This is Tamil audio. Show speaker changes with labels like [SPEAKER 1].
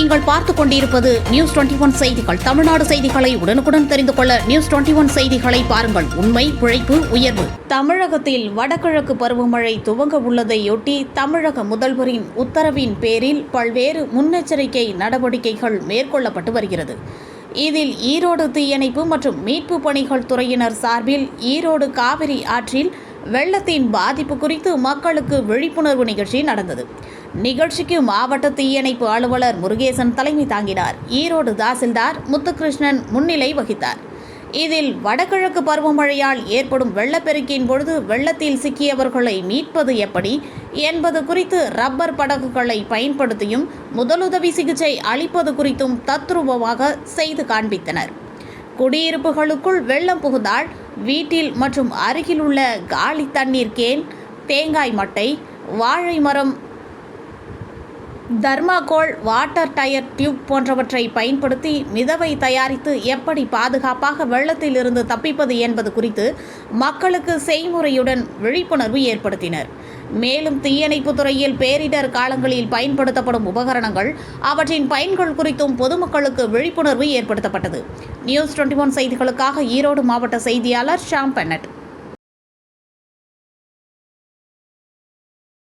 [SPEAKER 1] நீங்கள் பார்த்துக் கொண்டிருப்பது நியூஸ் 21 செய்திகள். தமிழ்நாடு செய்திகளை உடனுக்குடன் தெரிந்து கொள்ள நியூஸ் 21 செய்திகளை பாருங்கள். உண்மை, உழைப்பு, உயர்வு. தமிழகத்தில் வடகிழக்கு பருவமழை துவங்க உள்ளதையொட்டி தமிழக முதல்வரின் உத்தரவின் பேரில் பல்வேறு முன்னெச்சரிக்கை நடவடிக்கைகள் மேற்கொள்ளப்பட்டு வருகிறது. இதில் ஈரோடு தீயணைப்பு மற்றும் மீட்பு பணிகள் துறையினர் சார்பில் ஈரோடு காவிரி ஆற்றில் வெள்ளத்தின் பாதிப்பு குறித்து மக்களுக்கு விழிப்புணர்வு நிகழ்ச்சி நடந்தது. நிகழ்ச்சிக்கு மாவட்ட தீயணைப்பு அலுவலர் முருகேசன் தலைமை தாங்கினார். ஈரோடு தாசில்தார் முத்துகிருஷ்ணன் முன்னிலை வகித்தார். இதில் வடகிழக்கு பருவமழையால் ஏற்படும் வெள்ளப்பெருக்கின் பொழுது வெள்ளத்தில் சிக்கியவர்களை மீட்பது எப்படி என்பது குறித்து ரப்பர் படகுகளை பயன்படுத்தியும் முதலுதவி சிகிச்சை அளிப்பது குறித்தும் தத்ரூபமாக செய்து காண்பித்தனர். குடியிருப்புகளுக்குள் வெள்ளம் புகுந்தால் வீட்டில் மற்றும் அருகில் உள்ள காலி தண்ணீர் கேன், தேங்காய் மட்டை, வாழை மரம், தர்மாகோல், வாட்டர் டயர் டியூப் போன்றவற்றை பயன்படுத்தி மிதவை தயாரித்து எப்படி பாதுகாப்பாக வெள்ளத்தில் இருந்து தப்பிப்பது என்பது குறித்து மக்களுக்கு செய்முறையுடன் விழிப்புணர்வு ஏற்படுத்தினர். மேலும் தீயணைப்பு துறையில் பேரிடர் காலங்களில் பயன்படுத்தப்படும் உபகரணங்கள், அவற்றின் பயன்கள் குறித்தும் பொதுமக்களுக்கு விழிப்புணர்வு ஏற்படுத்தப்பட்டது. நியூஸ் 21 செய்திகளுக்காக ஈரோடு மாவட்ட செய்தியாளர் ஷாம் பென்னட்.